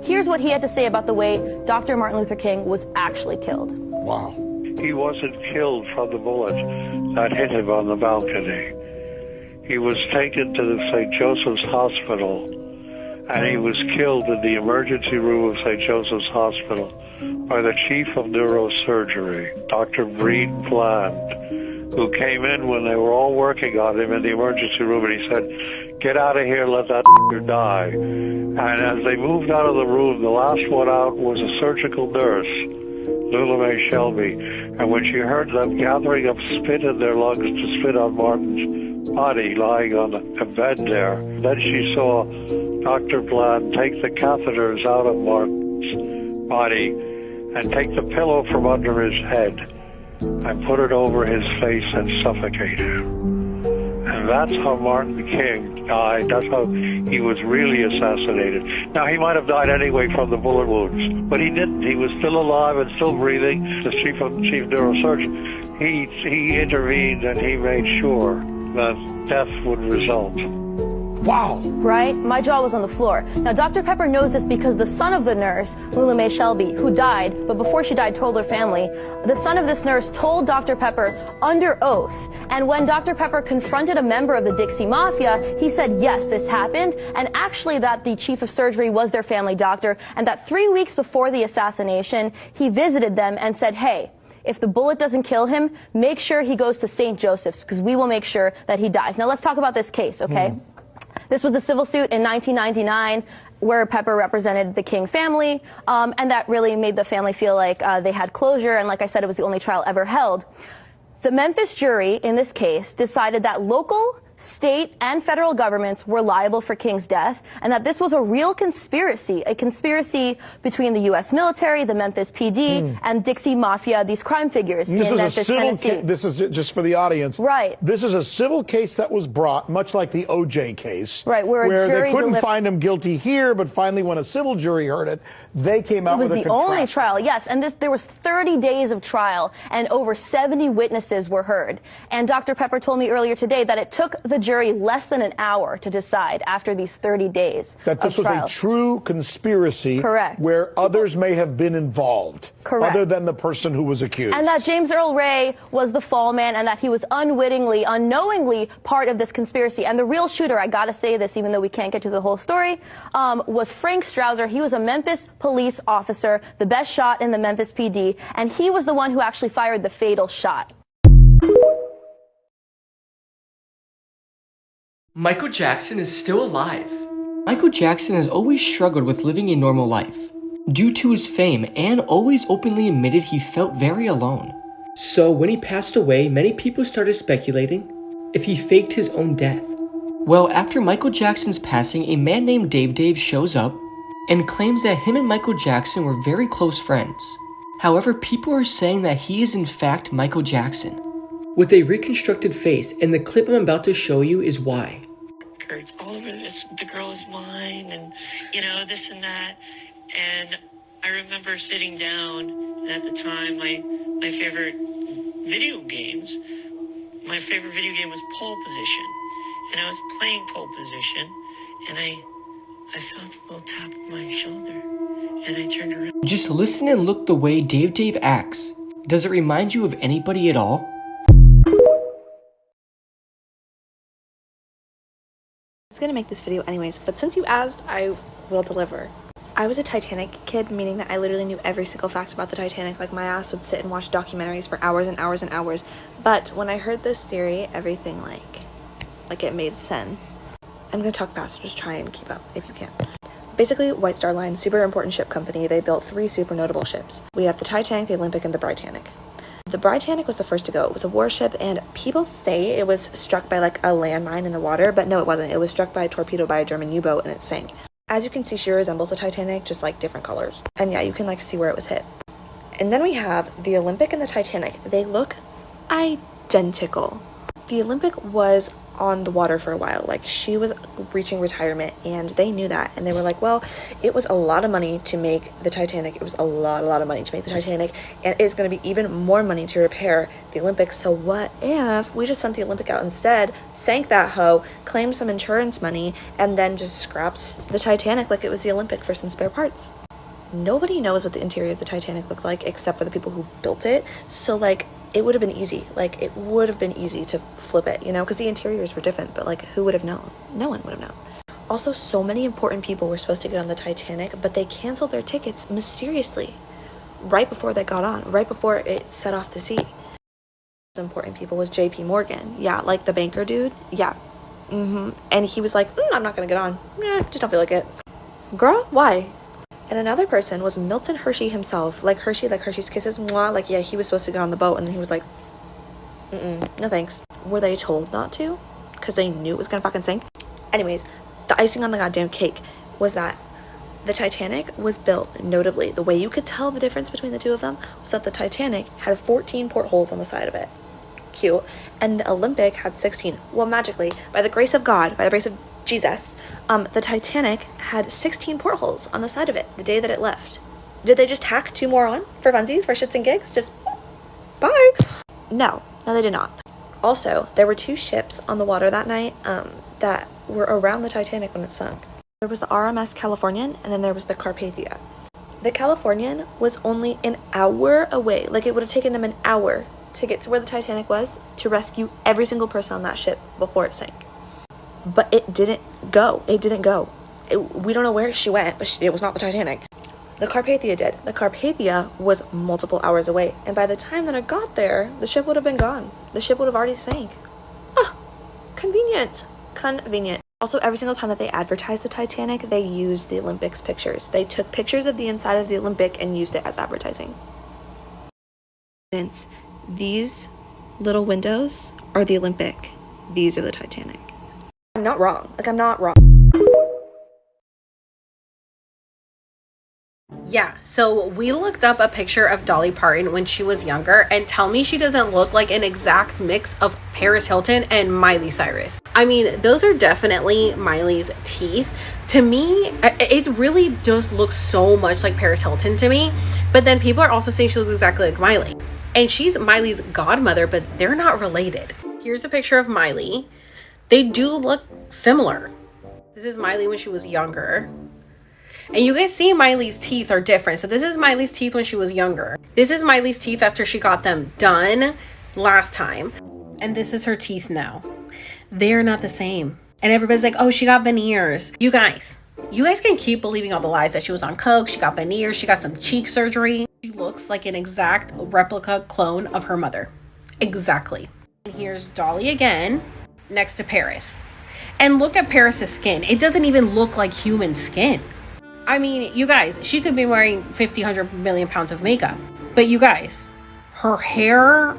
Here's what he had to say about the way Dr. Martin Luther King was actually killed. Wow. He wasn't killed from the bullet that hit him on the balcony. He was taken to the St. Joseph's Hospital, and he was killed in the emergency room of St. Joseph's Hospital by the chief of neurosurgery, Dr. Breed Bland, who came in when they were all working on him in the emergency room, and he said, "Get out of here, let that die." And as they moved out of the room, the last one out was a surgical nurse, Lula Mae Shelby, and when she heard them gathering up spit in their lungs to spit on Martin's body lying on a bed there, then she saw Dr. Bland take the catheters out of Martin's body and take the pillow from under his head and put it over his face and suffocate him. And that's how Martin King died. That's how he was really assassinated. Now, he might have died anyway from the bullet wounds, but he didn't. He was still alive and still breathing. The chief neurosurgeon, he intervened and he made sure that death would result. Wow. Right? My jaw was on the floor. Now, Dr. Pepper knows this because the son of the nurse, Lula Mae Shelby, who died, but before she died told her family, the son of this nurse told Dr. Pepper under oath. And when Dr. Pepper confronted a member of the Dixie Mafia, he said, yes, this happened, and actually that the chief of surgery was their family doctor, and that 3 weeks before the assassination, he visited them and said, hey, if the bullet doesn't kill him, make sure he goes to St. Joseph's, because we will make sure that he dies. Now, let's talk about this case, okay? This was the civil suit in 1999 where Pepper represented the King family, and that really made the family feel like they had closure, and like I said, it was the only trial ever held. The Memphis jury in this case decided that local, state, and federal governments were liable for King's death, and that this was a real conspiracy, a conspiracy between the U.S. military, the Memphis PD, and Dixie Mafia, these crime figures in Memphis, Tennessee. This is just for the audience. Right. This is a civil case that was brought, much like the O.J. case. Right, where they couldn't find him guilty here, but finally when a civil jury heard it, they came out with a contrast. It was the only trial, yes, and there was 30 days of trial, and over 70 witnesses were heard. And Dr. Pepper told me earlier today that it took the jury less than an hour to decide after these 30 days that this was a true conspiracy. Correct. Where others may have been involved. Correct. Other than the person who was accused. And that James Earl Ray was the fall man, and that he was unwittingly, unknowingly part of this conspiracy. And the real shooter, I gotta say this, even though we can't get to the whole story, was Frank Strouser. He was a Memphis police officer, the best shot in the Memphis PD, and he was the one who actually fired the fatal shot. Michael Jackson is still alive. Michael Jackson has always struggled with living a normal life. Due to his fame, and always openly admitted he felt very alone. So when he passed away, many people started speculating if he faked his own death. Well, after Michael Jackson's passing, a man named Dave shows up and claims that him and Michael Jackson were very close friends. However, people are saying that he is in fact Michael Jackson, with a reconstructed face, and the clip I'm about to show you is why. It's all over this, the girl is mine, and you know, this and that. And I remember sitting down, and at the time, my favorite video game was pole position. And I was playing pole position, and I felt a little tap on my shoulder, and I turned around. Just listen and look the way Dave acts. Does it remind you of anybody at all? I was gonna make this video anyways, but since you asked, I will deliver. I was a Titanic kid, meaning that I literally knew every single fact about the Titanic. Like, my ass would sit and watch documentaries for hours and hours and hours. But when I heard this theory, everything like it made sense. I'm gonna talk fast, just try and keep up if you can. Basically, White Star Line, super important ship company, they built 3 super notable ships. We have the Titanic, the Olympic, and the Britannic. The Britannic was the first to go. It was a warship, and people say it was struck by like a landmine in the water, but no, it wasn't. It was struck by a torpedo by a German U-boat, and it sank. As you can see, she resembles the Titanic, just like different colors. And yeah, you can like see where it was hit. And then we have the Olympic and the Titanic. They look identical. The Olympic was on the water for a while. Like, she was reaching retirement, and they knew that, and they were like, well, it was a lot of money to make the Titanic. It was a lot of money to make the Titanic, and it's going to be even more money to repair the Olympic. So what if we just sent the Olympic out instead, sank that hoe, claimed some insurance money, and then just scrapped the Titanic like it was the Olympic for some spare parts? Nobody knows what the interior of the Titanic looked like except for the people who built it. So, like, it would have been easy. Like, it would have been easy to flip it, you know, because the interiors were different, but, like, who would have known? No one would have known. Also, so many important people were supposed to get on the Titanic, but they canceled their tickets mysteriously right before they got on, right before it set off to sea. Important people was JP Morgan. Yeah, like the banker dude. Yeah. And he was like, I'm not gonna get on. Just don't feel like it. Girl, why? And another person was Milton Hershey himself. Like Hershey's Kisses, mwah. Like, yeah, he was supposed to get on the boat, and then he was like, no thanks. Were they told not to? Because they knew it was gonna fucking sink? Anyways, the icing on the goddamn cake was that the Titanic was built, notably, the way you could tell the difference between the two of them was that the Titanic had 14 portholes on the side of it. Cute. And the Olympic had 16. Well, magically, by the grace of God, by the grace of Jesus, the Titanic had 16 portholes on the side of it the day that it left. Did they just tack 2 more on for funsies, for shits and gigs? Just bye. No, they did not. Also, there were 2 ships on the water that night that were around the Titanic when it sunk. There was the RMS Californian, and then there was the Carpathia. The Californian was only an hour away. Like, it would have taken them an hour to get to where the Titanic was to rescue every single person on that ship before it sank. But it didn't go. We don't know where she went, but it was not the Titanic. The Carpathia did. The Carpathia was multiple hours away, and by the time that it got there, the ship would have been gone. The ship would have already sank. Convenient. Also, every single time that they advertised the Titanic, they used the Olympics pictures. They took pictures of the inside of the Olympic and used it as advertising. These little windows are the Olympic. These are the Titanic. I'm not wrong. Yeah, so we looked up a picture of Dolly Parton when she was younger, and tell me she doesn't look like an exact mix of Paris Hilton and Miley Cyrus. I mean, those are definitely Miley's teeth. To me, it really just looks so much like Paris Hilton to me, but then people are also saying she looks exactly like Miley. And she's Miley's godmother, but they're not related. Here's a picture of Miley. They do look similar. This is Miley when she was younger. And you guys see Miley's teeth are different. So this is Miley's teeth when she was younger. This is Miley's teeth after she got them done last time. And this is her teeth now. They're not the same. And everybody's like, oh, she got veneers. You guys can keep believing all the lies that she was on coke, she got veneers, she got some cheek surgery. She looks like an exact replica clone of her mother. Exactly. And here's Dolly again, next to Paris. And look at Paris's skin. It doesn't even look like human skin. I mean, you guys, she could be wearing 50, 100 million pounds of makeup. But you guys, her hair,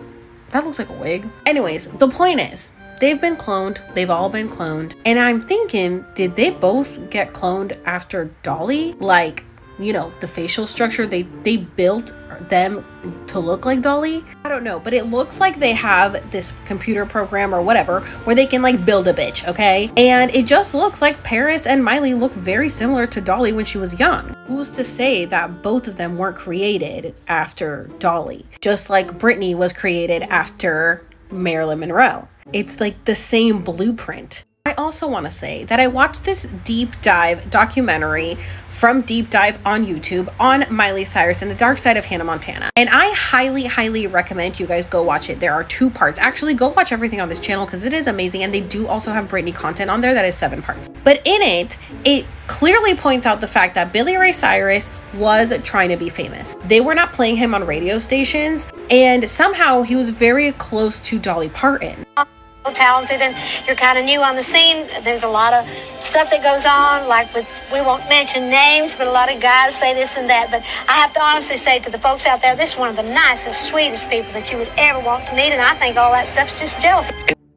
that looks like a wig. Anyways, the point is, they've been cloned. They've all been cloned. And I'm thinking, did they both get cloned after Dolly? Like, you know, the facial structure, they built them to look like Dolly? I don't know, but it looks like they have this computer program or whatever where they can like build a bitch, okay? And it just looks like Paris and Miley look very similar to Dolly when she was young. Who's to say that both of them weren't created after Dolly? Just like Britney was created after Marilyn Monroe. It's like the same blueprint. I also want to say that I watched this deep dive documentary from Deep Dive on YouTube on Miley Cyrus and the dark side of Hannah Montana. And I highly, highly recommend you guys go watch it. There are 2 parts. Actually, go watch everything on this channel because it is amazing. And they do also have Britney content on there that is 7 parts. But in it clearly points out the fact that Billy Ray Cyrus was trying to be famous. They were not playing him on radio stations. And somehow he was very close to Dolly Parton. Talented and you're kind of new on the scene. There's a lot of stuff that goes on, like with, we won't mention names, but a lot of guys say this and that. But I have to honestly say to the folks out there, this is one of the nicest, sweetest people that you would ever want to meet, and I think all that stuff's just jealousy.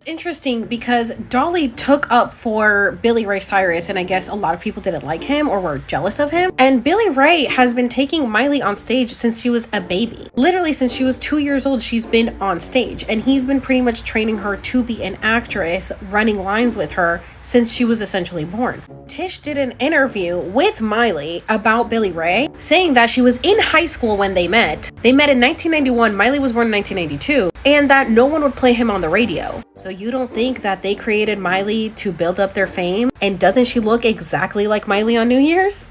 Interesting, because Dolly took up for Billy Ray Cyrus, and I guess a lot of people didn't like him or were jealous of him. And Billy Ray has been taking Miley on stage since she was a baby. Literally, since she was 2 years old, she's been on stage, and he's been pretty much training her to be an actress, running lines with her since she was essentially born. Tish did an interview with Miley about Billy Ray, saying that she was in high school when they met. They met in 1991, Miley was born in 1992, and that no one would play him on the radio. So you don't think that they created Miley to build up their fame? And doesn't she look exactly like Miley on New Year's?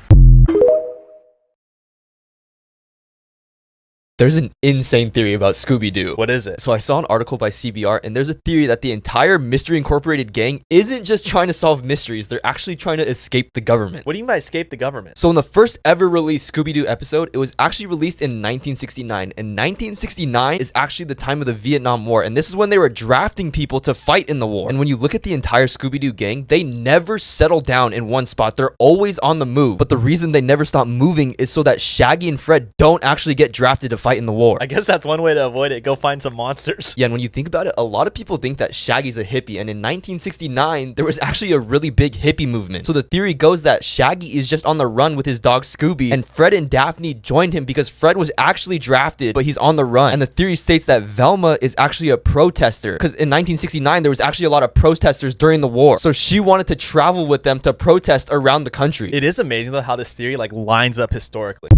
There's an insane theory about Scooby-Doo. What is it? So I saw an article by CBR, and there's a theory that the entire Mystery Incorporated gang isn't just trying to solve mysteries, they're actually trying to escape the government. What do you mean by escape the government? So in the first ever released Scooby-Doo episode, it was actually released in 1969, and 1969 is actually the time of the Vietnam War, and this is when they were drafting people to fight in the war. And when you look at the entire Scooby-Doo gang, they never settle down in one spot, they're always on the move. But the reason they never stop moving is so that Shaggy and Fred don't actually get drafted to fight in the war. I guess that's one way to avoid it. Go find some monsters. Yeah, and when you think about it, a lot of people think that Shaggy's a hippie, and in 1969, there was actually a really big hippie movement. So the theory goes that Shaggy is just on the run with his dog Scooby, and Fred and Daphne joined him because Fred was actually drafted, but he's on the run. And the theory states that Velma is actually a protester, because in 1969, there was actually a lot of protesters during the war. So she wanted to travel with them to protest around the country. It is amazing though how this theory like lines up historically.